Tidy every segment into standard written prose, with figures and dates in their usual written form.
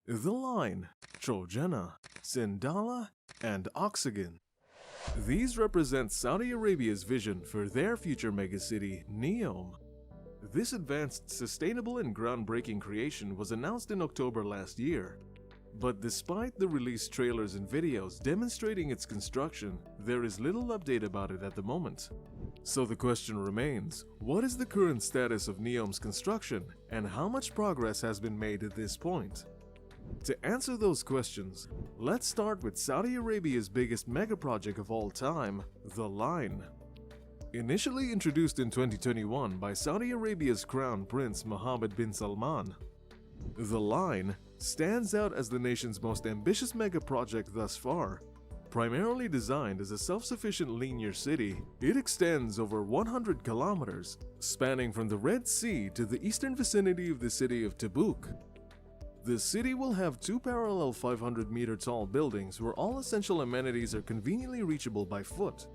The line, Trona, Sandala, and Oxygen. These represent Saudi Arabia's vision for their future megacity, Neom. This advanced, sustainable and groundbreaking creation was announced in October last year. But despite the released trailers and videos demonstrating its construction, there is little update about it at the moment. So the question remains, what is the current status of Neom's construction and how much progress has been made at this point? To answer those questions, let's start with Saudi Arabia's biggest megaproject of all time, the Line. Initially introduced in 2021 by Saudi Arabia's Crown Prince Mohammed bin Salman, the Line stands out as the nation's most ambitious megaproject thus far. Primarily designed as a self-sufficient linear city, it extends over 100 kilometers, spanning from the Red Sea to the eastern vicinity of the city of Tabuk. The city will have two parallel 500-meter-tall buildings where all essential amenities are conveniently reachable by foot.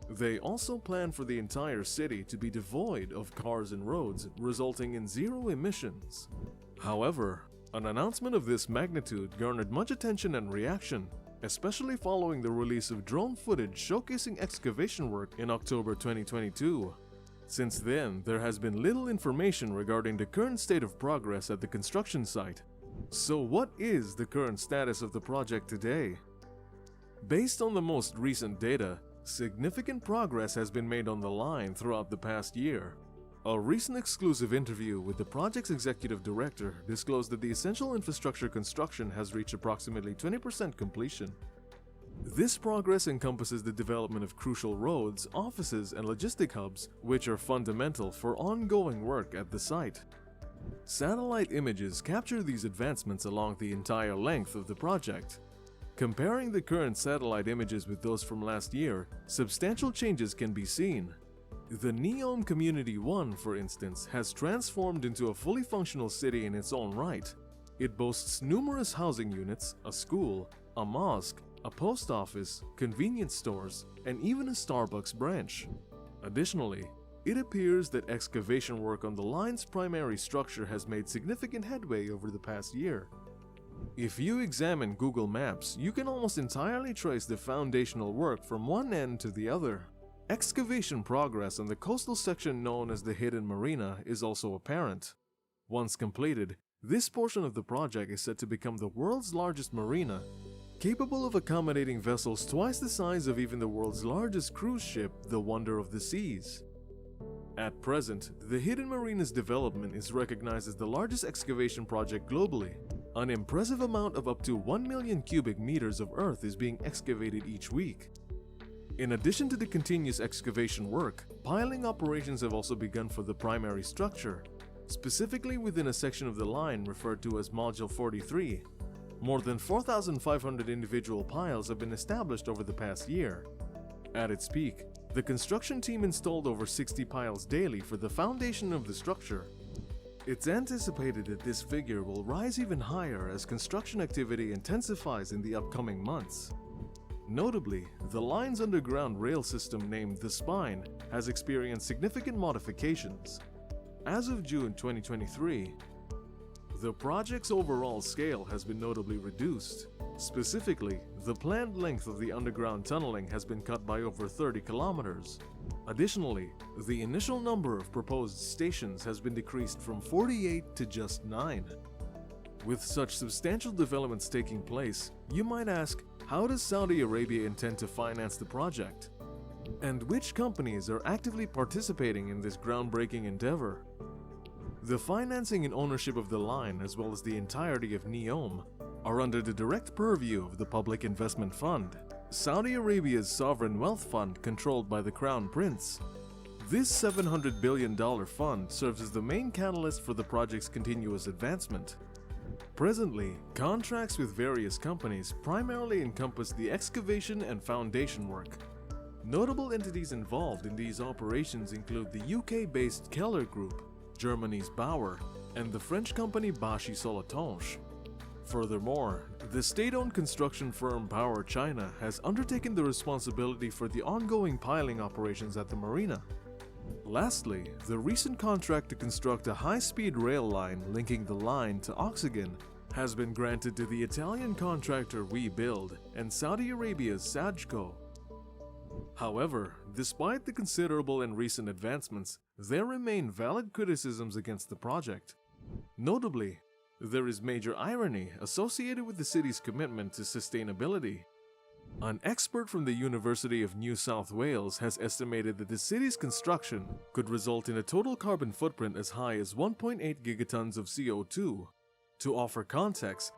They also plan for the entire city to be devoid of cars and roads, resulting in zero emissions. However, an announcement of this magnitude garnered much attention and reaction, especially following the release of drone footage showcasing excavation work in October 2022. Since then, there has been little information regarding the current state of progress at the construction site. So what is the current status of the project today? Based on the most recent data, significant progress has been made on the line throughout the past year. A recent exclusive interview with the project's executive director disclosed that the essential infrastructure construction has reached approximately 20% completion. This progress encompasses the development of crucial roads, offices, and logistic hubs, which are fundamental for ongoing work at the site. Satellite images capture these advancements along the entire length of the project. Comparing the current satellite images with those from last year, substantial changes can be seen. The Neom Community 1, for instance, has transformed into a fully functional city in its own right. It boasts numerous housing units, a school, a mosque, a post office, convenience stores, and even a Starbucks branch. Additionally, it appears that excavation work on the line's primary structure has made significant headway over the past year. If you examine Google Maps, you can almost entirely trace the foundational work from one end to the other. Excavation progress on the coastal section known as the Hidden Marina is also apparent. Once completed, this portion of the project is set to become the world's largest marina, capable of accommodating vessels twice the size of even the world's largest cruise ship, the Wonder of the Seas. At present, the Hidden Marina's development is recognized as the largest excavation project globally. An impressive amount of up to 1 million cubic meters of earth is being excavated each week. In addition to the continuous excavation work, piling operations have also begun for the primary structure, specifically within a section of the line referred to as Module 43. More than 4,500 individual piles have been established over the past year. At its peak, the construction team installed over 60 piles daily for the foundation of the structure. It's anticipated that this figure will rise even higher as construction activity intensifies in the upcoming months. Notably, the line's underground rail system named the Spine has experienced significant modifications. As of June 2023, the project's overall scale has been notably reduced. Specifically, the planned length of the underground tunneling has been cut by over 30 kilometers. Additionally, the initial number of proposed stations has been decreased from 48 to just 9. With such substantial developments taking place, you might ask, how does Saudi Arabia intend to finance the project? And which companies are actively participating in this groundbreaking endeavor? The financing and ownership of the line, as well as the entirety of Neom, are under the direct purview of the Public Investment Fund, Saudi Arabia's sovereign wealth fund controlled by the Crown Prince. This $700 billion fund serves as the main catalyst for the project's continuous advancement. Presently, contracts with various companies primarily encompass the excavation and foundation work. Notable entities involved in these operations include the UK-based Keller Group, Germany's Bauer, and the French company Bachy Solatanche. Furthermore, the state-owned construction firm Power China has undertaken the responsibility for the ongoing piling operations at the marina. Lastly, the recent contract to construct a high-speed rail line linking the line to Oxygen has been granted to the Italian contractor WeBuild and Saudi Arabia's Sajco. However, despite the considerable and recent advancements, there remain valid criticisms against the project. Notably, there is major irony associated with the city's commitment to sustainability. An expert from the University of New South Wales has estimated that the city's construction could result in a total carbon footprint as high as 1.8 gigatons of CO2. To offer context,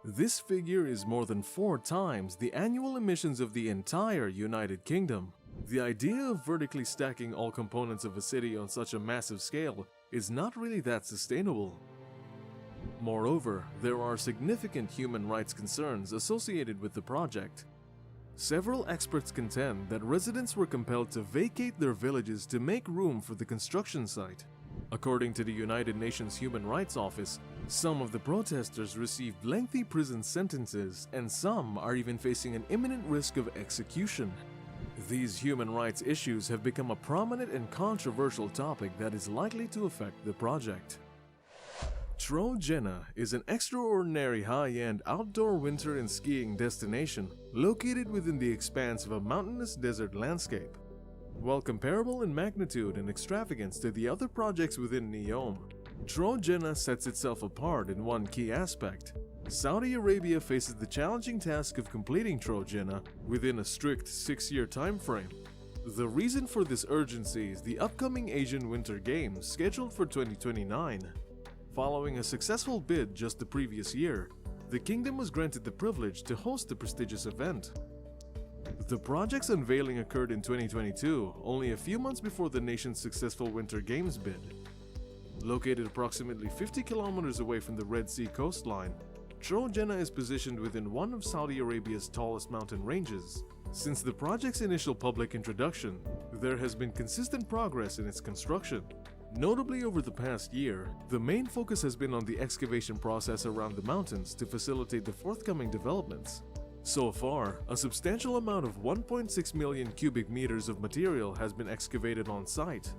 this figure is more than 4 times the annual emissions of the entire United Kingdom. The idea of vertically stacking all components of a city on such a massive scale is not really that sustainable. Moreover, there are significant human rights concerns associated with the project. Several experts contend that residents were compelled to vacate their villages to make room for the construction site. According to the United Nations Human Rights Office, some of the protesters received lengthy prison sentences, and some are even facing an imminent risk of execution. These human rights issues have become a prominent and controversial topic that is likely to affect the project. Trona is an extraordinary high-end outdoor winter and skiing destination located within the expanse of a mountainous desert landscape. While comparable in magnitude and extravagance to the other projects within Neom, Trona sets itself apart in one key aspect. Saudi Arabia faces the challenging task of completing Trona within a strict 6-year time frame. The reason for this urgency is the upcoming Asian Winter Games scheduled for 2029. Following a successful bid just the previous year, the kingdom was granted the privilege to host the prestigious event. The project's unveiling occurred in 2022, only a few months before the nation's successful Winter Games bid. Located approximately 50 kilometers away from the Red Sea coastline, Trona is positioned within one of Saudi Arabia's tallest mountain ranges. Since the project's initial public introduction, there has been consistent progress in its construction. Notably, over the past year, the main focus has been on the excavation process around the mountains to facilitate the forthcoming developments. So far, a substantial amount of 1.6 million cubic meters of material has been excavated on site,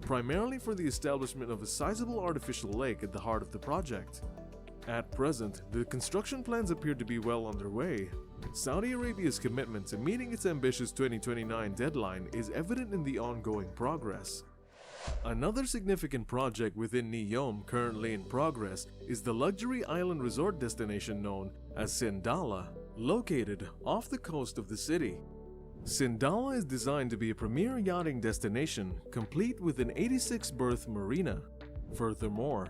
primarily for the establishment of a sizable artificial lake at the heart of the project. At present, the construction plans appear to be well underway. Saudi Arabia's commitment to meeting its ambitious 2029 deadline is evident in the ongoing progress. Another significant project within Neom currently in progress is the luxury island resort destination known as Sandala, located off the coast of the city. Sandala is designed to be a premier yachting destination, complete with an 86-berth marina. Furthermore,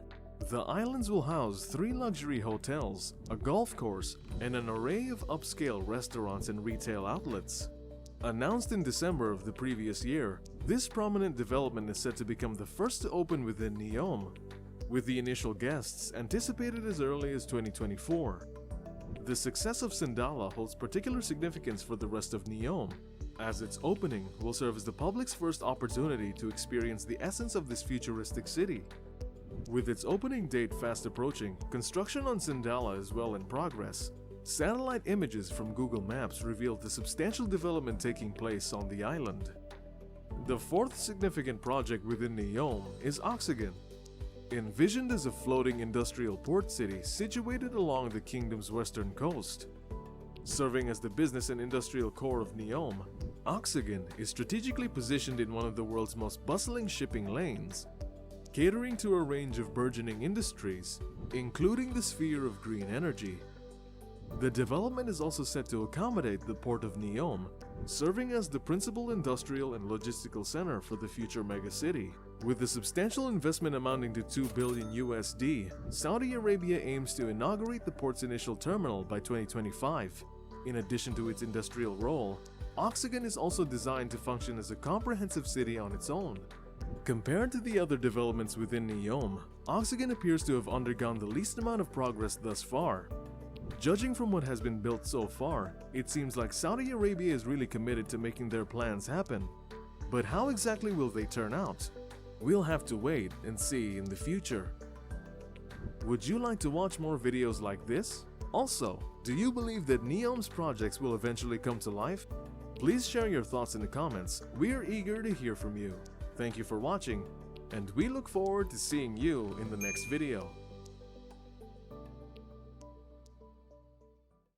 the islands will house 3 luxury hotels, a golf course, and an array of upscale restaurants and retail outlets. Announced in December of the previous year, this prominent development is set to become the first to open within Neom, with the initial guests anticipated as early as 2024. The success of Sandala holds particular significance for the rest of Neom, as its opening will serve as the public's first opportunity to experience the essence of this futuristic city. With its opening date fast approaching, construction on Sandala is well in progress. Satellite images from Google Maps revealed the substantial development taking place on the island. The 4th significant project within Neom is Oxygen. Envisioned as a floating industrial port city situated along the kingdom's western coast. Serving as the business and industrial core of Neom, Oxygen is strategically positioned in one of the world's most bustling shipping lanes, catering to a range of burgeoning industries, including the sphere of green energy. The development is also set to accommodate the port of Neom, serving as the principal industrial and logistical center for the future megacity. With a substantial investment amounting to $2 billion, Saudi Arabia aims to inaugurate the port's initial terminal by 2025. In addition to its industrial role, Oxygen is also designed to function as a comprehensive city on its own. Compared to the other developments within Neom, Oxygen appears to have undergone the least amount of progress thus far. Judging from what has been built so far, it seems like Saudi Arabia is really committed to making their plans happen. But how exactly will they turn out? We'll have to wait and see in the future. Would you like to watch more videos like this? Also, do you believe that Neom's projects will eventually come to life? Please share your thoughts in the comments. We're eager to hear from you. Thank you for watching, and we look forward to seeing you in the next video.